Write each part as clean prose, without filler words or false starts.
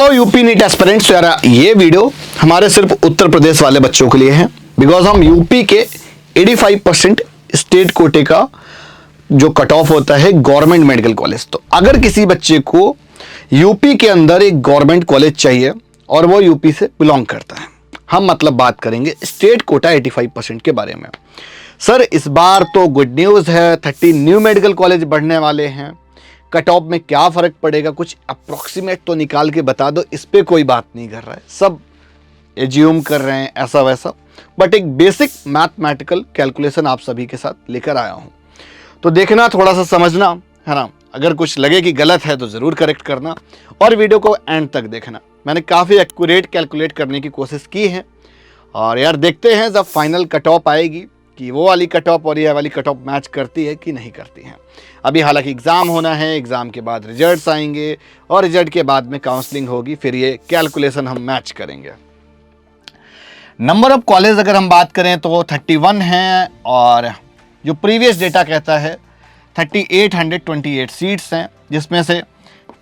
Hello UP NEET aspirants. यार ये video हमारे सिर्फ उत्तर प्रदेश वाले बच्चों के लिए है, बिकॉज हम यूपी के 85% स्टेट कोटे का जो कट ऑफ होता है गवर्नमेंट मेडिकल कॉलेज। तो अगर किसी बच्चे को यूपी के अंदर एक गवर्नमेंट कॉलेज चाहिए और वो यूपी से बिलोंग करता है, हम मतलब बात करेंगे स्टेट कोटा 85% के बारे में। सर इस बार तो गुड न्यूज़ है, 30 न्यू मेडिकल कॉलेज बढ़ने वाले हैं। कट ऑफ में क्या फ़र्क पड़ेगा, कुछ अप्रॉक्सीमेट तो निकाल के बता दो। इस पर कोई बात नहीं कर रहा है, सब एज्यूम कर रहे हैं ऐसा वैसा, बट एक बेसिक मैथमेटिकल कैलकुलेशन आप सभी के साथ लेकर आया हूँ। तो देखना, थोड़ा सा समझना, है ना। अगर कुछ लगे कि गलत है तो ज़रूर करेक्ट करना और वीडियो को एंड तक देखना। मैंने काफ़ी एक्यूरेट कैलकुलेट करने की कोशिश की है और यार देखते हैं जब फाइनल कट ऑफ आएगी कि वो वाली कट ऑफ और ये वाली कट ऑफ मैच करती है कि नहीं करती है। अभी हालांकि एग्ज़ाम होना है, एग्ज़ाम के बाद रिजल्ट्स आएंगे और रिजल्ट के बाद में काउंसलिंग होगी, फिर ये कैलकुलेशन हम मैच करेंगे। नंबर ऑफ कॉलेज अगर हम बात करें तो 31 हैं और जो प्रीवियस डेटा कहता है 3828 सीट्स हैं, जिसमें से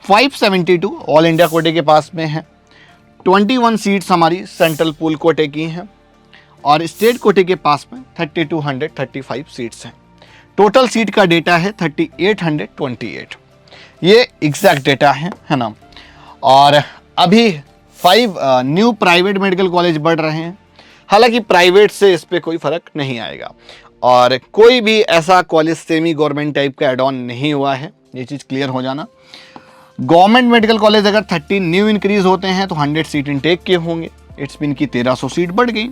572 ऑल इंडिया कोटे के पास में हैं, 21 सीट्स हमारी सेंट्रल पूल कोटे की हैं और स्टेट कोटे के पास में 3235 सीट्स हैं। टोटल सीट का डेटा है 3828। ये एग्जैक्ट डेटा है ना। और अभी 5 न्यू प्राइवेट मेडिकल कॉलेज बढ़ रहे हैं। हालांकि प्राइवेट से इस पर कोई फ़र्क नहीं आएगा और कोई भी ऐसा कॉलेज सेमी गवर्नमेंट टाइप का एड ऑन नहीं हुआ है, ये चीज़ क्लियर हो जाना। गवर्नमेंट मेडिकल कॉलेज अगर 30 न्यू इंक्रीज होते हैं तो 100 सीट इनटेक के होंगे। इट्स मीन की 1300 सीट बढ़ गई।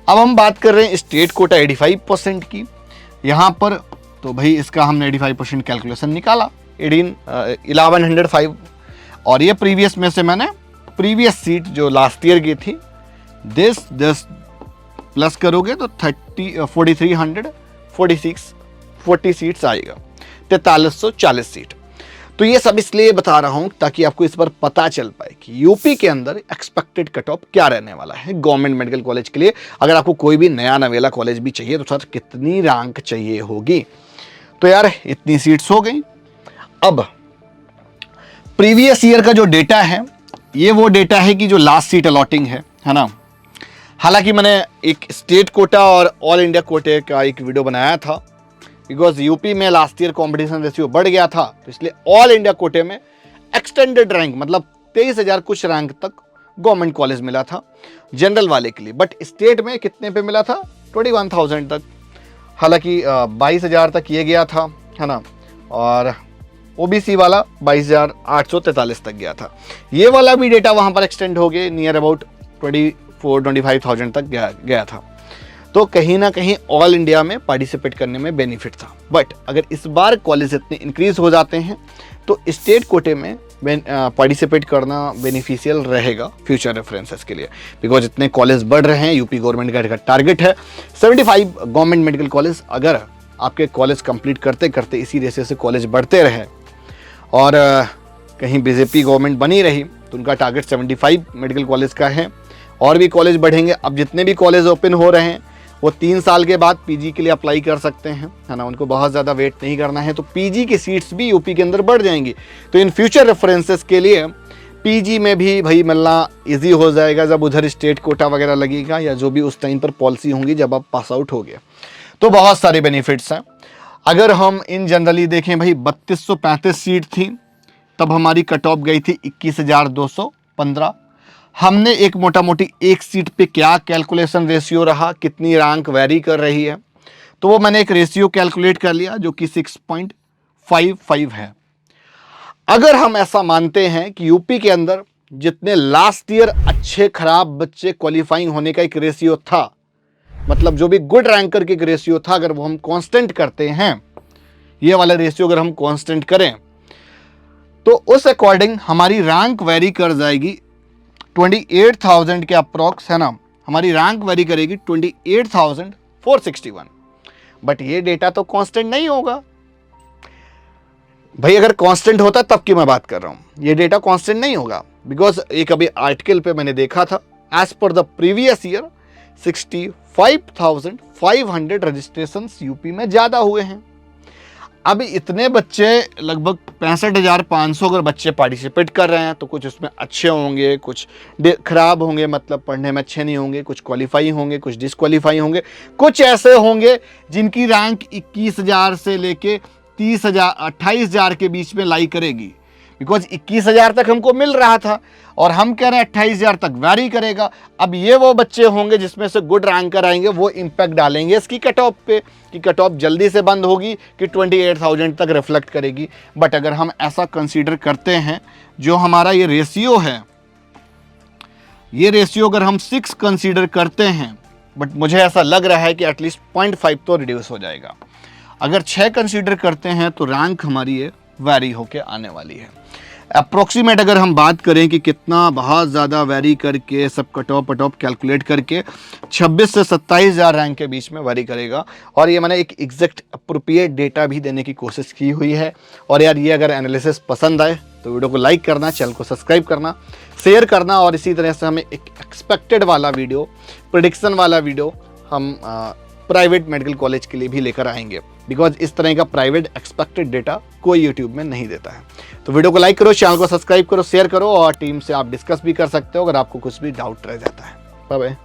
अब हम बात कर रहे हैं स्टेट कोटा 85% की। यहाँ पर तो भाई इसका हमने 85% कैलकुलेशन निकाला, 1105, और ये प्रीवियस में से मैंने प्रीवियस सीट जो लास्ट ईयर की थी 10 प्लस करोगे तो 40 सीट्स आएगा, 4340 सीट। तो ये सब इसलिए बता रहा हूँ ताकि आपको इस बार पता चल पाए कि यूपी के अंदर एक्सपेक्टेड कट ऑफ क्या रहने वाला है गवर्नमेंट मेडिकल कॉलेज के लिए। अगर आपको कोई भी नया नवेला कॉलेज भी चाहिए तो सर कितनी रैंक चाहिए होगी। तो यार इतनी सीट्स हो गई। अब प्रीवियस ईयर का जो डेटा है ये वो डेटा है कि जो लास्ट सीट अलॉटिंग है ना। हालांकि मैंने एक स्टेट कोटा और ऑल इंडिया कोटे का एक वीडियो बनाया था, बिकॉज यूपी में लास्ट ईयर कॉम्पिटिशन रेशियो बढ़ गया था, तो इसलिए ऑल इंडिया कोटे में एक्सटेंडेड रैंक मतलब 23,000 कुछ रैंक तक गवर्नमेंट कॉलेज मिला था जनरल वाले के लिए। बट स्टेट में कितने पे मिला था? 21,000 तक। हालांकि 22,000 तक ये गया था, है ना, और ओबीसी वाला 22,843 तक गया था। ये वाला भी डेटा वहाँ पर एक्सटेंड हो गए, नियर अबाउट 24,000-25,000 तक गया था। तो कहीं ना कहीं ऑल इंडिया में पार्टिसिपेट करने में बेनिफिट था। बट अगर इस बार कॉलेज इतने इंक्रीज हो जाते हैं तो स्टेट कोटे में पार्टिसिपेट करना बेनिफिशियल रहेगा फ्यूचर रेफरेंसेस के लिए, बिकॉज इतने कॉलेज बढ़ रहे हैं। यूपी गवर्नमेंट का टारगेट है 75 गवर्नमेंट मेडिकल कॉलेज। अगर आपके कॉलेज कंप्लीट करते करते इसी रेशियो से कॉलेज बढ़ते रहे और कहीं बीजेपी गवर्नमेंट बनी रही तो उनका टारगेट 75 मेडिकल कॉलेज का है और भी कॉलेज बढ़ेंगे। अब जितने भी कॉलेज ओपन हो रहे हैं वो 3 साल के बाद पीजी के लिए अप्लाई कर सकते हैं, है ना। उनको बहुत ज़्यादा वेट नहीं करना है, तो पीजी की सीट्स भी यूपी के अंदर बढ़ जाएंगी। तो इन फ्यूचर रेफरेंसेस के लिए पीजी में भी भाई मिलना इजी हो जाएगा जब उधर स्टेट कोटा वगैरह लगेगा या जो भी उस टाइम पर पॉलिसी होंगी जब आप पास आउट हो गए। तो बहुत सारे बेनिफिट्स हैं। अगर हम इन जनरली देखें भाई 3235 सीट थी, तब हमारी कट ऑफ गई थी 21,215। हमने एक मोटा मोटी एक सीट पे क्या कैलकुलेशन रेशियो रहा, कितनी रैंक वेरी कर रही है, तो वो मैंने एक रेशियो कैलकुलेट कर लिया जो कि 6.55 है। अगर हम ऐसा मानते हैं कि यूपी के अंदर जितने लास्ट ईयर अच्छे खराब बच्चे क्वालिफाइंग होने का एक रेशियो था, मतलब जो भी गुड रैंकर की एक रेशियो था, अगर वो हम कांस्टेंट करते हैं, ये वाला रेशियो अगर हम कांस्टेंट करें तो उस अकॉर्डिंग हमारी रैंक वेरी कर जाएगी 28,000 के अप्रॉक्स, है ना। हमारी रैंक वेरी करेगी 28,461। बट ये डेटा तो कांस्टेंट नहीं होगा भाई। अगर कांस्टेंट होता तब की मैं बात कर रहा हूँ, ये डेटा कांस्टेंट नहीं होगा। बिकॉज एक अभी आर्टिकल पे मैंने देखा था, as per the previous year 65,500 registrations UP में ज़्यादा हुए हैं। अब इतने बच्चे, लगभग 65,500 अगर बच्चे पार्टिसिपेट कर रहे हैं, तो कुछ उसमें अच्छे होंगे, कुछ खराब होंगे, मतलब पढ़ने में अच्छे नहीं होंगे, कुछ क्वालिफाई होंगे, कुछ डिसक्वालीफाई होंगे, कुछ ऐसे होंगे जिनकी रैंक 21,000 से लेके 30,000 28,000 के बीच में लाई करेगी। बिकॉज 21,000 तक हमको मिल रहा था और हम कह रहे हैं 28,000 तक वैरी करेगा। अब ये वो बच्चे होंगे जिसमें से गुड रैंकर आएंगे, वो इम्पैक्ट डालेंगे इसकी कट ऑफ पे, कि कट ऑफ जल्दी से बंद होगी कि 28,000 तक रिफ्लेक्ट करेगी। बट अगर हम ऐसा कंसीडर करते हैं, जो हमारा ये रेशियो है, ये रेशियो अगर हम 6 कंसीडर करते हैं, बट मुझे ऐसा लग रहा है कि एटलीस्ट 0.5 तो रिड्यूस हो जाएगा। अगर 6 कंसीडर करते हैं तो रैंक हमारी ये वैरी होके आने वाली है। अप्रोक्सीमेट अगर हम बात करें कि कितना बहुत ज़्यादा वैरी करके सब कट ऑफ कैलकुलेट करके 26 से 27,000 रैंक के बीच में वैरी करेगा। और ये मैंने एक एग्जैक्ट अप्रोप्रिएट डेटा भी देने की कोशिश की हुई है। और यार ये अगर एनालिसिस पसंद आए तो वीडियो को लाइक करना, चैनल को सब्सक्राइब करना, शेयर करना, और इसी तरह से हमें एक एक्सपेक्टेड वाला वीडियो, प्रेडिक्शन वाला वीडियो हम प्राइवेट मेडिकल कॉलेज के लिए भी लेकर आएंगे। बिकॉज इस तरह का प्राइवेट एक्सपेक्टेड डेटा कोई यूट्यूब में नहीं देता है। तो वीडियो को लाइक करो, चैनल को सब्सक्राइब करो, शेयर करो, और टीम से आप डिस्कस भी कर सकते हो अगर आपको कुछ भी डाउट रह जाता है। Bye bye.